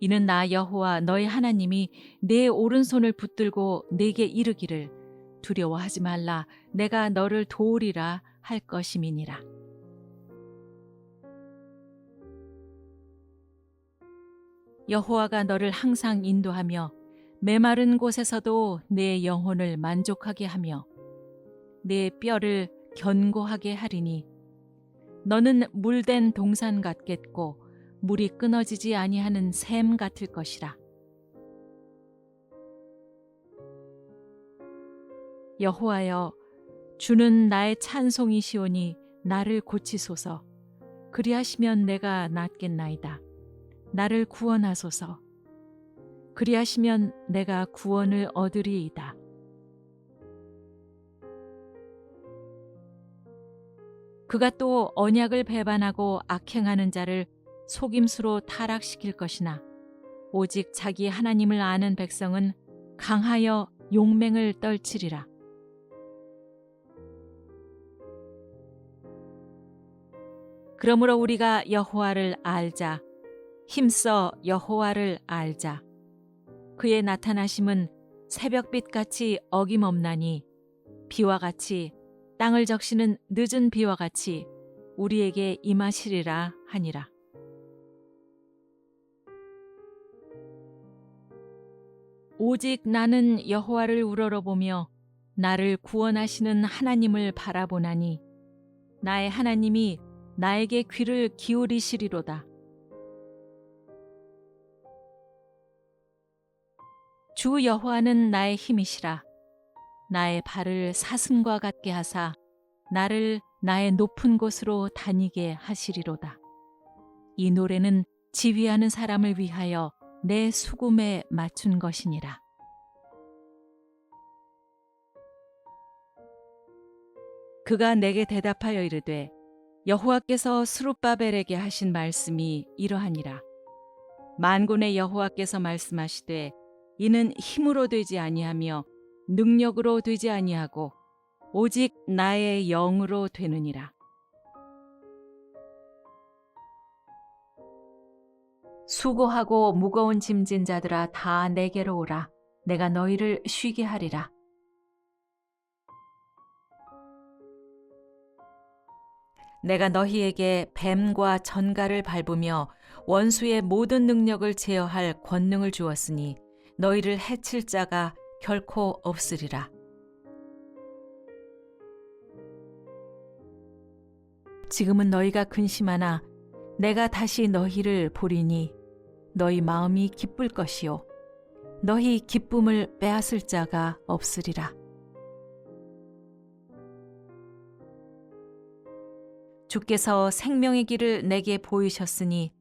이는 나 여호와 너희 하나님이 내 오른손을 붙들고 내게 이르기를 두려워하지 말라, 내가 너를 도우리라 할 것임이니라. 여호와가 너를 항상 인도하며 메마른 곳에서도 내 영혼을 만족하게 하며 내 뼈를 견고하게 하리니 너는 물된 동산 같겠고 물이 끊어지지 아니하는 샘 같을 것이라. 여호와여, 주는 나의 찬송이시오니 나를 고치소서. 그리하시면 내가 낫겠나이다. 나를 구원하소서. 그리하시면 내가 구원을 얻으리이다. 그가 또 언약을 배반하고 악행하는 자를 속임수로 타락시킬 것이나 오직 자기 하나님을 아는 백성은 강하여 용맹을 떨치리라. 그러므로 우리가 여호와를 알자. 힘써 여호와를 알자. 그의 나타나심은 새벽빛같이 어김없나니 비와 같이 땅을 적시는 늦은 비와 같이 우리에게 임하시리라 하니라. 오직 나는 여호와를 우러러보며 나를 구원하시는 하나님을 바라보나니 나의 하나님이 나에게 귀를 기울이시리로다. 주 여호와는 나의 힘이시라. 나의 발을 사슴과 같게 하사 나를 나의 높은 곳으로 다니게 하시리로다. 이 노래는 지휘하는 사람을 위하여 내 수금에 맞춘 것이니라. 그가 내게 대답하여 이르되 여호와께서 스룹바벨에게 하신 말씀이 이러하니라. 만군의 여호와께서 말씀하시되 이는 힘으로 되지 아니하며 능력으로 되지 아니하고 오직 나의 영으로 되느니라. 수고하고 무거운 짐진 자들아 다 내게로 오라. 내가 너희를 쉬게 하리라. 내가 너희에게 뱀과 전갈을 밟으며 원수의 모든 능력을 제어할 권능을 주었으니 너희를 해칠 자가 결코 없으리라. 지금은 너희가 근심하나 내가 다시 너희를 보리니 너희 마음이 기쁠 것이요 너희 기쁨을 빼앗을 자가 없으리라. 주께서 생명의 길을 내게 보이셨으니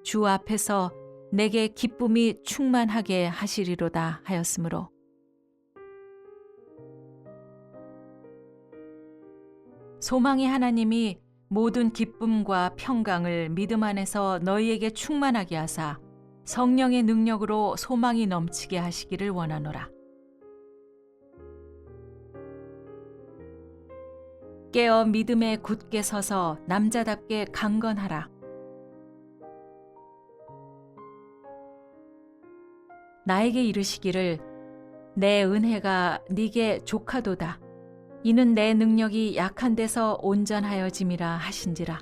주 앞에서 내게 기쁨이 충만하게 하시리로다 하였으므로 소망의 하나님이 모든 기쁨과 평강을 믿음 안에서 너희에게 충만하게 하사 성령의 능력으로 소망이 넘치게 하시기를 원하노라. 깨어 믿음에 굳게 서서 남자답게 강건하라. 나에게 이르시기를 내 은혜가 네게 족하도다. 이는 내 능력이 약한 데서 온전하여짐이라 하신지라.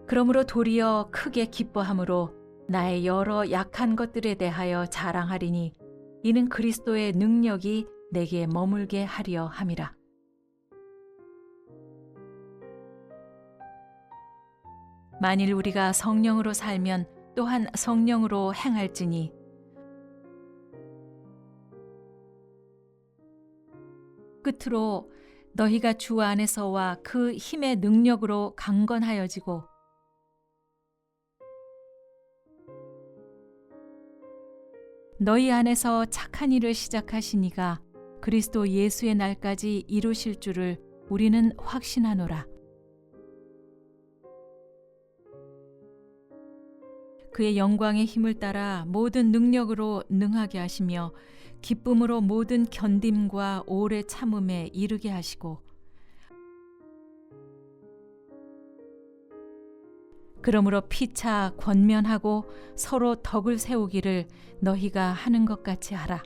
그러므로 도리어 크게 기뻐함으로 나의 여러 약한 것들에 대하여 자랑하리니 이는 그리스도의 능력이 내게 머물게 하려 함이라. 만일 우리가 성령으로 살면 또한 성령으로 행할지니 끝으로 너희가 주 안에서와 그 힘의 능력으로 강건하여지고 너희 안에서 착한 일을 시작하신 이가 그리스도 예수의 날까지 이루실 줄을 우리는 확신하노라. 그의 영광의 힘을 따라 모든 능력으로 능하게 하시며 기쁨으로 모든 견딤과 오래 참음에 이르게 하시고 그러므로 피차 권면하고 서로 덕을 세우기를 너희가 하는 것 같이 하라.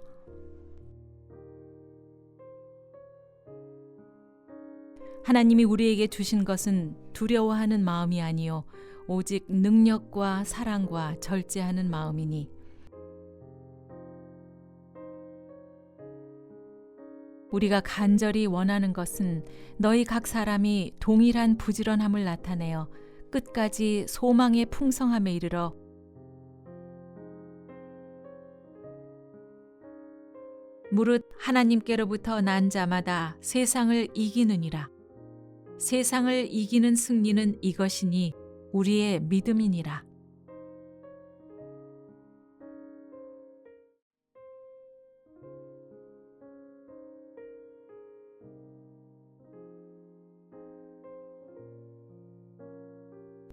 하나님이 우리에게 주신 것은 두려워하는 마음이 아니요 오직 능력과 사랑과 절제하는 마음이니 우리가 간절히 원하는 것은 너희 각 사람이 동일한 부지런함을 나타내어 끝까지 소망의 풍성함에 이르러 무릇 하나님께로부터 난 자마다 세상을 이기느니라. 세상을 이기는 승리는 이것이니 우리의 믿음이니라.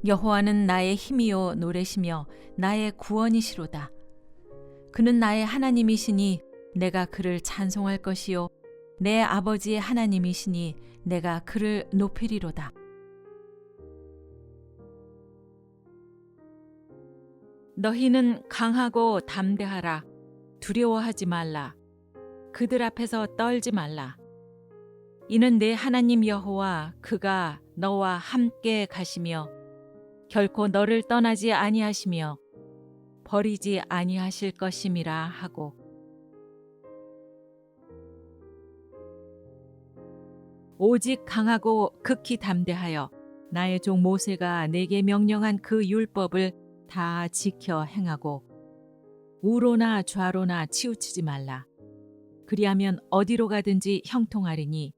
여호와는 나의 힘이요 노래시며 나의 구원이시로다. 그는 나의 하나님이시니 내가 그를 찬송할 것이요 내 아버지의 하나님이시니 내가 그를 높이리로다. 너희는 강하고 담대하라. 두려워하지 말라. 그들 앞에서 떨지 말라. 이는 내 하나님 여호와 그가 너와 함께 가시며 결코 너를 떠나지 아니하시며 버리지 아니하실 것임이라 하고 오직 강하고 극히 담대하여 나의 종 모세가 내게 명령한 그 율법을 다 지켜 행하고 우로나 좌로나 치우치지 말라. 그리하면 어디로 가든지 형통하리니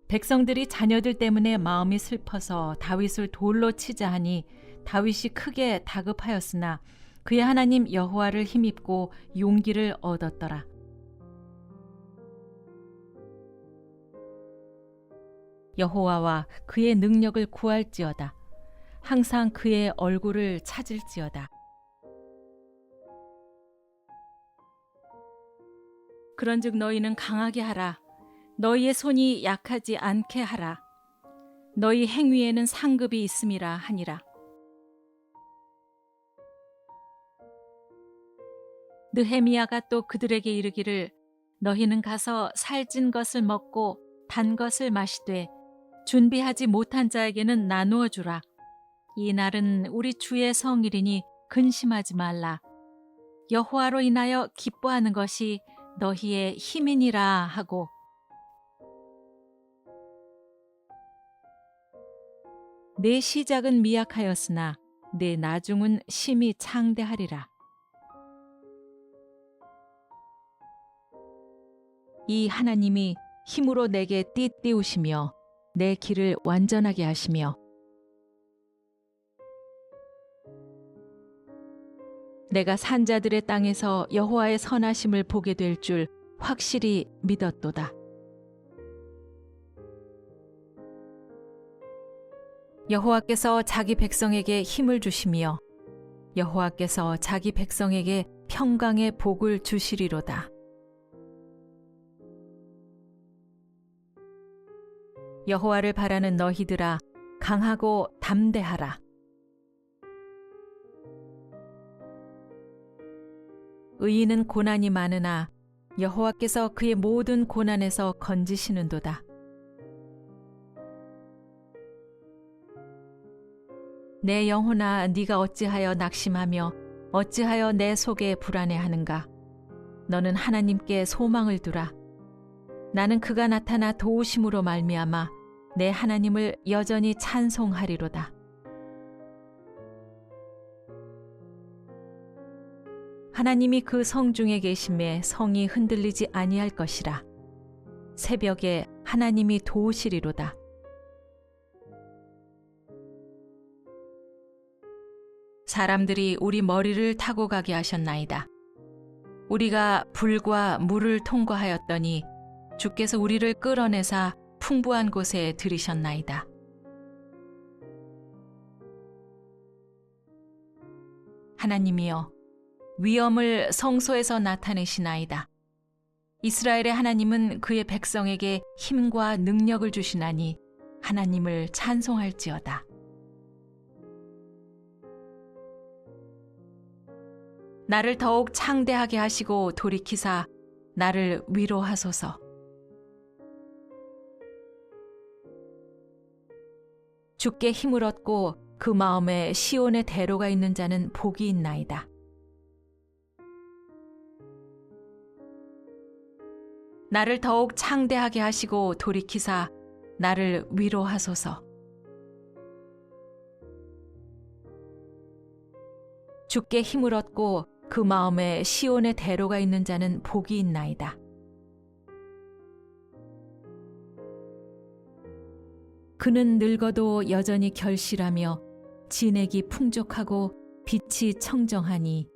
백성들이 자녀들 때문에 마음이 슬퍼서 다윗을 돌로 치자 하니 다윗이 크게 다급하였으나 그의 하나님 여호와를 힘입고 용기를 얻었더라. 여호와와 그의 능력을 구할지어다. 항상 그의 얼굴을 찾을지어다. 그런즉 너희는 강하게 하라. 너희의 손이 약하지 않게 하라. 너희 행위에는 상급이 있음이라 하니라. 느헤미야가 또 그들에게 이르기를 너희는 가서 살찐 것을 먹고 단 것을 마시되 준비하지 못한 자에게는 나누어 주라. 이 날은 우리 주의 성일이니 근심하지 말라. 여호와로 인하여 기뻐하는 것이 너희의 힘이니라 하고 내 시작은 미약하였으나 내 나중은 심히 창대하리라. 이 하나님이 힘으로 내게 띠띠우시며 내 길을 완전하게 하시며 내가 산자들의 땅에서 여호와의 선하심을 보게 될 줄 확실히 믿었도다. 여호와께서 자기 백성에게 힘을 주시며 여호와께서 자기 백성에게 평강의 복을 주시리로다. 여호와를 바라는 너희들아 강하고 담대하라. 의인은 고난이 많으나 여호와께서 그의 모든 고난에서 건지시는도다. 내 영혼아 네가 어찌하여 낙심하며 어찌하여 내 속에 불안해하는가. 너는 하나님께 소망을 두라. 나는 그가 나타나 도우심으로 말미암아 내 하나님을 여전히 찬송하리로다. 하나님이 그 성중에 계심에 성이 흔들리지 아니할 것이라. 새벽에 하나님이 도우시리로다. 사람들이 우리 머리를 타고 가게 하셨나이다. 우리가 불과 물을 통과하였더니 주께서 우리를 끌어내사 풍부한 곳에 들이셨나이다. 하나님이여 위엄을 성소에서 나타내시나이다. 이스라엘의 하나님은 그의 백성에게 힘과 능력을 주시나니 하나님을 찬송할지어다. 나를 더욱 창대하게 하시고 돌이키사 나를 위로하소서. 주께 힘을 얻고 그 마음에 시온의 대로가 있는 자는 복이 있나이다. 나를 더욱 창대하게 하시고 돌이키사 나를 위로하소서. 주께 힘을 얻고 그 마음에 시온의 대로가 있는 자는 복이 있나이다. 그는 늙어도 여전히 결실하며 진액이 풍족하고 빛이 청정하니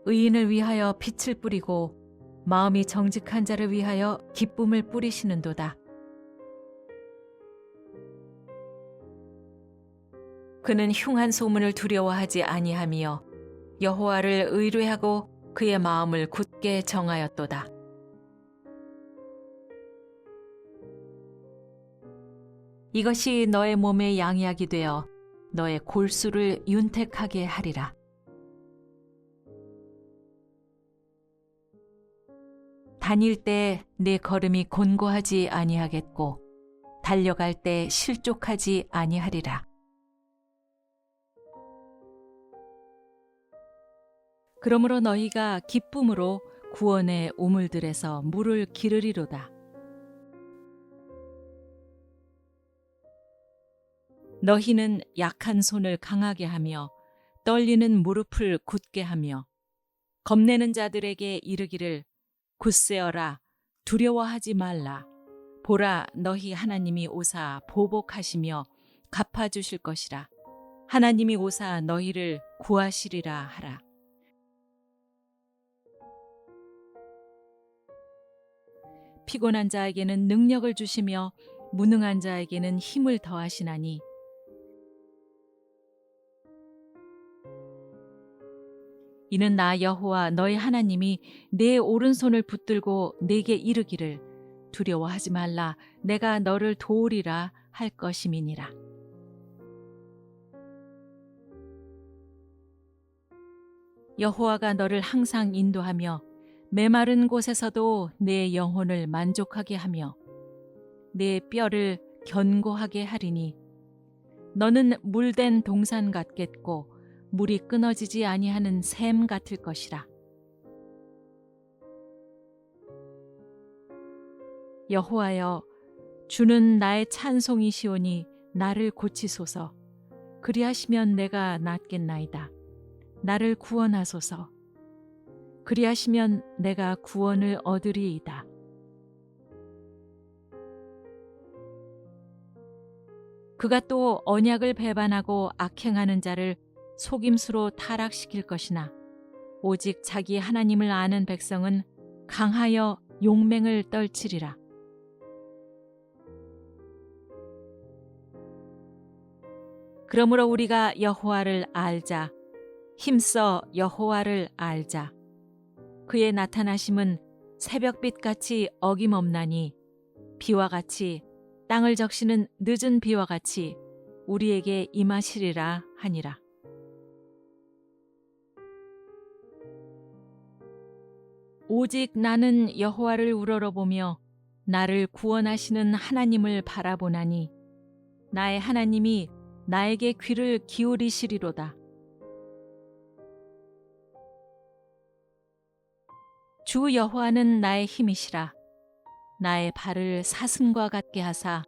의인을 위하여 빛을 뿌리고 마음이 정직한 자를 위하여 기쁨을 뿌리시는도다. 그는 흉한 소문을 두려워하지 아니하며 여호와를 의뢰하고 그의 마음을 굳게 정하였도다. 이것이 너의 몸에 양약이 되어 너의 골수를 윤택하게 하리라. 다닐 때 내 걸음이 곤고하지 아니하겠고 달려갈 때 실족하지 아니하리라. 그러므로 너희가 기쁨으로 구원의 우물들에서 물을 기르리로다. 너희는 약한 손을 강하게 하며 떨리는 무릎을 굳게 하며 겁내는 자들에게 이르기를 굳세어라 두려워하지 말라. 보라 너희 하나님이 오사 보복하시며 갚아주실 것이라. 하나님이 오사 너희를 구하시리라 하라. 피곤한 자에게는 능력을 주시며 무능한 자에게는 힘을 더하시나니 이는 나 여호와 너희 하나님이 내 오른손을 붙들고 내게 이르기를 두려워하지 말라 내가 너를 도우리라 할 것임이니라. 여호와가 너를 항상 인도하며 메마른 곳에서도 내 영혼을 만족하게 하며 내 뼈를 견고하게 하리니 너는 물된 동산 같겠고 물이 끊어지지 아니하는 샘 같을 것이라. 여호와여 주는 나의 찬송이시오니 나를 고치소서. 그리하시면 내가 낫겠나이다. 나를 구원하소서. 그리하시면 내가 구원을 얻으리이다. 그가 또 언약을 배반하고 악행하는 자를 속임수로 타락시킬 것이나 오직 자기 하나님을 아는 백성은 강하여 용맹을 떨치리라. 그러므로 우리가 여호와를 알자. 힘써 여호와를 알자. 그의 나타나심은 새벽빛같이 어김없나니 비와 같이 땅을 적시는 늦은 비와 같이 우리에게 임하시리라 하니라. 오직 나는 여호와를 우러러보며 나를 구원하시는 하나님을 바라보나니 나의 하나님이 나에게 귀를 기울이시리로다. 주 여호와는 나의 힘이시라. 나의 발을 사슴과 같게 하사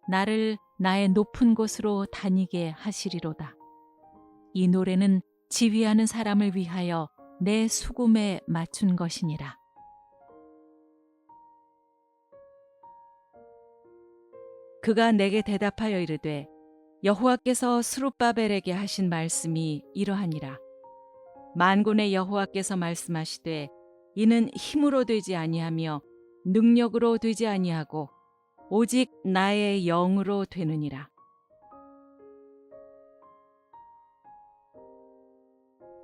나를 나의 높은 곳으로 다니게 하시리로다. 이 노래는 지휘하는 사람을 위하여 내 수금에 맞춘 것이니라. 그가 내게 대답하여 이르되 여호와께서 스룹바벨에게 하신 말씀이 이러하니라. 만군의 여호와께서 말씀하시되 이는 힘으로 되지 아니하며 능력으로 되지 아니하고 오직 나의 영으로 되느니라.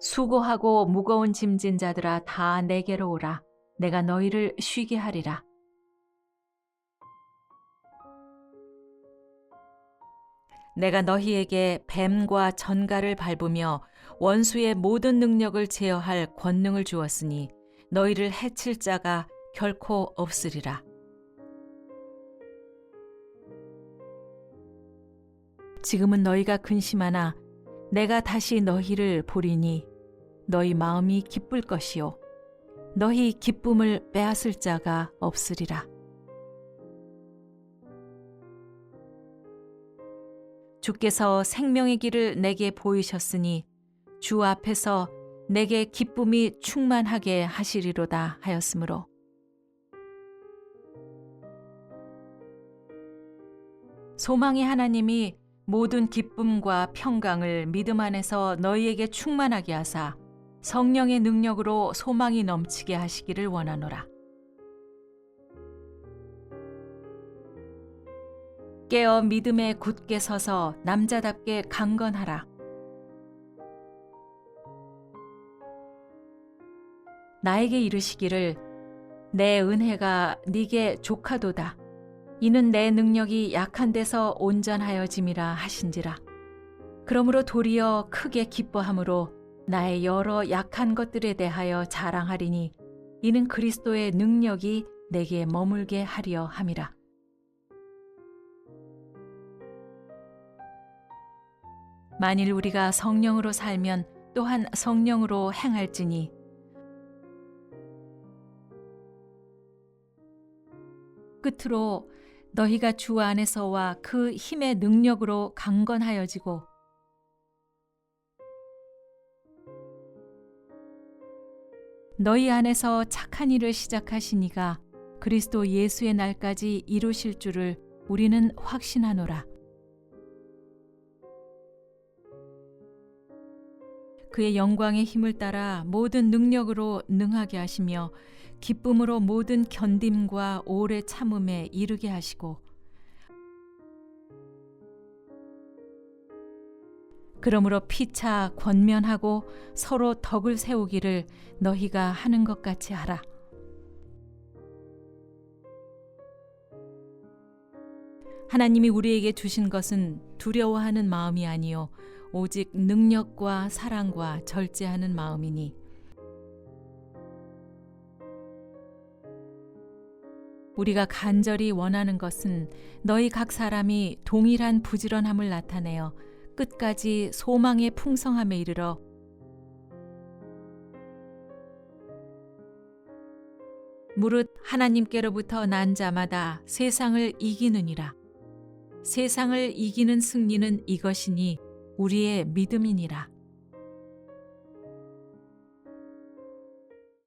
수고하고 무거운 짐진 자들아 다 내게로 오라. 내가 너희를 쉬게 하리라. 내가 너희에게 뱀과 전갈을 밟으며 원수의 모든 능력을 제어할 권능을 주었으니 너희를 해칠 자가 결코 없으리라. 지금은 너희가 근심하나 내가 다시 너희를 보리니 너희 마음이 기쁠 것이요 너희 기쁨을 빼앗을 자가 없으리라. 주께서 생명의 길을 내게 보이셨으니 주 앞에서 내게 기쁨이 충만하게 하시리로다 하였으므로 소망의 하나님이 모든 기쁨과 평강을 믿음 안에서 너희에게 충만하게 하사 성령의 능력으로 소망이 넘치게 하시기를 원하노라. 깨어 믿음에 굳게 서서 남자답게 강건하라. 나에게 이르시기를 내 은혜가 네게 족하도다. 이는 내 능력이 약한 데서 온전하여짐이라 하신지라. 그러므로 도리어 크게 기뻐함으로 나의 여러 약한 것들에 대하여 자랑하리니 이는 그리스도의 능력이 내게 머물게 하려 함이라. 만일 우리가 성령으로 살면 또한 성령으로 행할지니 끝으로 너희가 주 안에서와 그 힘의 능력으로 강건하여지고 너희 안에서 착한 일을 시작하시니가 그리스도 예수의 날까지 이루실 줄을 우리는 확신하노라. 그의 영광의 힘을 따라 모든 능력으로 능하게 하시며 기쁨으로 모든 견딤과 오래 참음에 이르게 하시고 그러므로 피차 권면하고 서로 덕을 세우기를 너희가 하는 것 같이 하라. 하나님이 우리에게 주신 것은 두려워하는 마음이 아니요 오직 능력과 사랑과 절제하는 마음이니 우리가 간절히 원하는 것은 너희 각 사람이 동일한 부지런함을 나타내어 끝까지 소망의 풍성함에 이르러 무릇 하나님께로부터 난 자마다 세상을 이기느니라. 세상을 이기는 승리는 이것이니 우리의 믿음이니라.